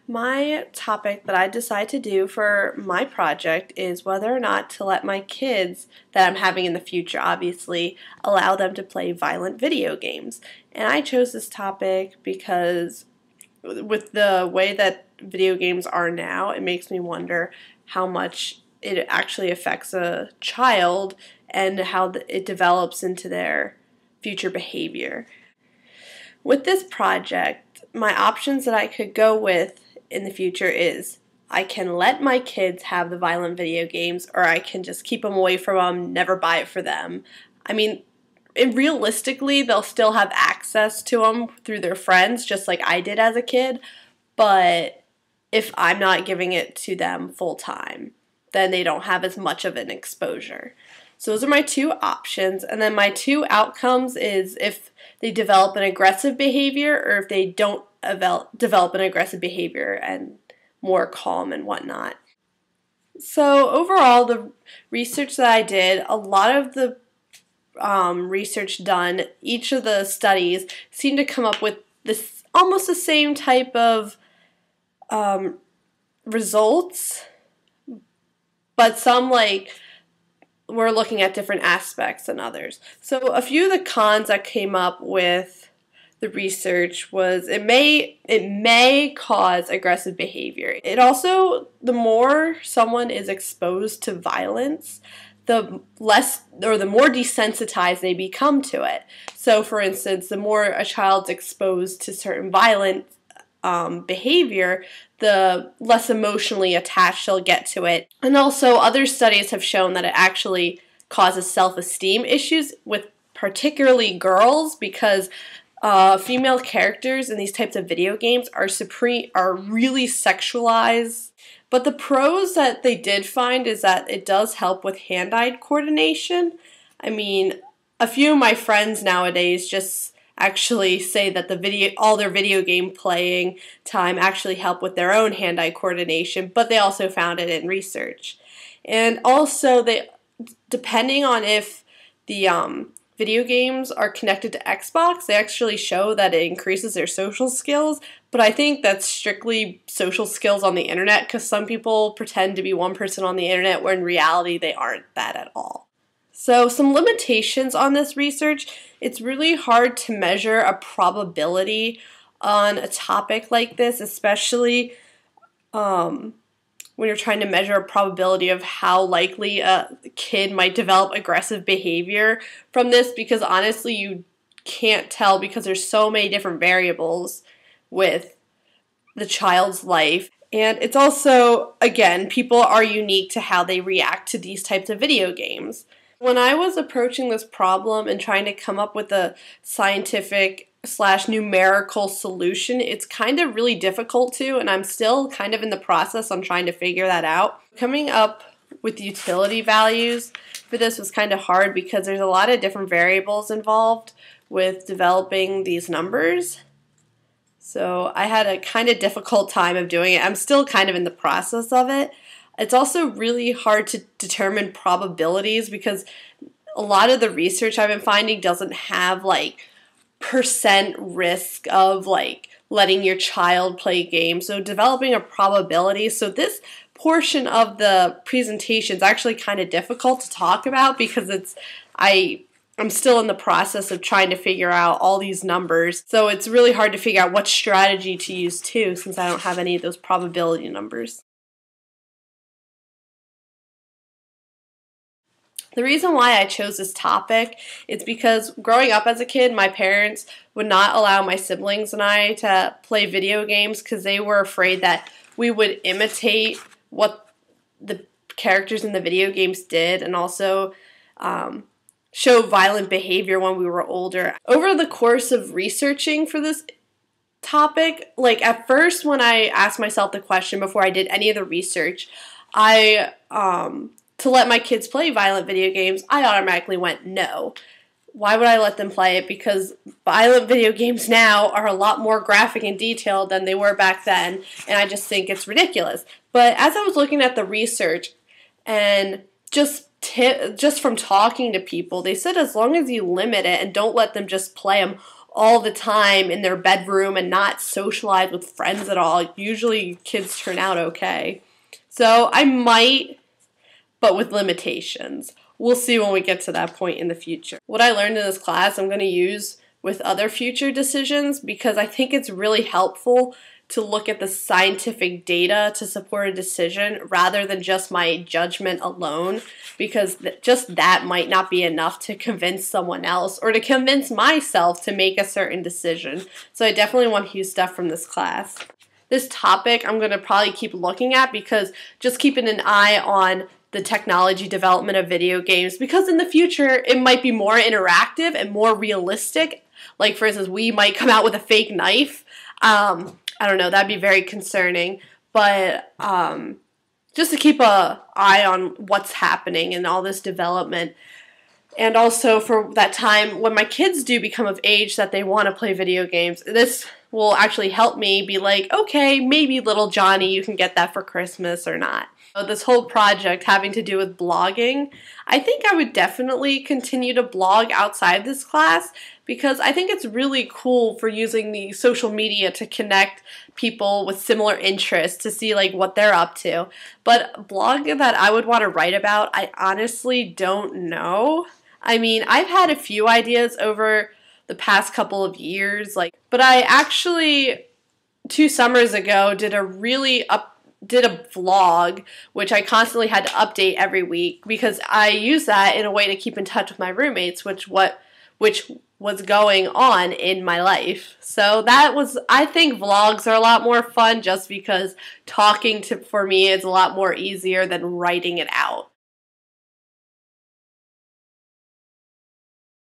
My topic that I decide to do for my project is whether or not to let my kids that I'm having in the future, obviously, allow them to play violent video games. And I chose this topic because with the way that video games are now, it makes me wonder how much it actually affects a child and how it develops into their future behavior. With this project, my options that I could go with in the future is I can let my kids have the violent video games, or I can just keep them away from them, never buy it for them. I mean, realistically, they'll still have access to them through their friends, just like I did as a kid, but if I'm not giving it to them full time, then they don't have as much of an exposure. So those are my two options, and then my two outcomes is if they develop an aggressive behavior or if they don't develop an aggressive behavior and more calm and whatnot. So overall, the research that I did, a lot of the research done, each of the studies seemed to come up with this almost the same type of results, but some we're looking at different aspects than others. So a few of the cons that came up with the research was it may cause aggressive behavior. It also, the more someone is exposed to violence, the less or the more desensitized they become to it. So for instance, the more a child's exposed to certain violent behavior, the less emotionally attached they'll get to it. And also other studies have shown that it actually causes self-esteem issues with particularly girls, because female characters in these types of video games are really sexualized. But the pros that they did find is that it does help with hand-eye coordination. I mean, a few of my friends nowadays just actually say that all their video game playing time actually help with their own hand-eye coordination, but they also found it in research. And also, depending on if the video games are connected to Xbox, they actually show that it increases their social skills, but I think that's strictly social skills on the internet, because some people pretend to be one person on the internet where in reality they aren't that at all. So some limitations on this research: it's really hard to measure a probability on a topic like this, especially when you're trying to measure a probability of how likely a kid might develop aggressive behavior from this, because honestly you can't tell because there's so many different variables with the child's life. And it's also, again, people are unique to how they react to these types of video games. When I was approaching this problem and trying to come up with a scientific/numerical solution, it's kind of really difficult to, and I'm still kind of in the process on trying to figure that out. Coming up with utility values for this was kind of hard because there's a lot of different variables involved with developing these numbers. So I had a kind of difficult time of doing it. I'm still kind of in the process of it. It's also really hard to determine probabilities because a lot of the research I've been finding doesn't have percent risk of letting your child play games. So developing a probability. So this portion of the presentation is actually kind of difficult to talk about because I'm still in the process of trying to figure out all these numbers. So it's really hard to figure out what strategy to use too, since I don't have any of those probability numbers. The reason why I chose this topic is because growing up as a kid, my parents would not allow my siblings and I to play video games because they were afraid that we would imitate what the characters in the video games did, and also show violent behavior when we were older. Over the course of researching for this topic, at first when I asked myself the question before I did any of the research, to let my kids play violent video games, I automatically went no. Why would I let them play it? Because violent video games now are a lot more graphic and detailed than they were back then, and I just think it's ridiculous. But as I was looking at the research and just from talking to people, they said as long as you limit it and don't let them just play them all the time in their bedroom and not socialize with friends at all. Usually kids turn out okay. So I might, but with limitations. We'll see when we get to that point in the future. What I learned in this class I'm going to use with other future decisions because I think it's really helpful to look at the scientific data to support a decision rather than just my judgment alone, because just that might not be enough to convince someone else or to convince myself to make a certain decision. So I definitely want to use stuff from this class. This topic I'm going to probably keep looking at because just keeping an eye on the technology development of video games, because in the future it might be more interactive and more realistic. Like, for instance, we might come out with a fake knife. I don't know, that'd be very concerning, but just to keep an eye on what's happening in all this development. And also for that time when my kids do become of age that they want to play video games, this will actually help me be like, okay, maybe little Johnny, you can get that for Christmas or not. So this whole project having to do with blogging, I think I would definitely continue to blog outside this class because I think it's really cool for using the social media to connect people with similar interests to see like what they're up to. But a blog that I would want to write about, I honestly don't know. I mean, I've had a few ideas over the past couple of years, but I actually 2 summers ago did a vlog, which I constantly had to update every week because I use that in a way to keep in touch with my roommates, which was going on in my life. So I think vlogs are a lot more fun just because for me is a lot more easier than writing it out.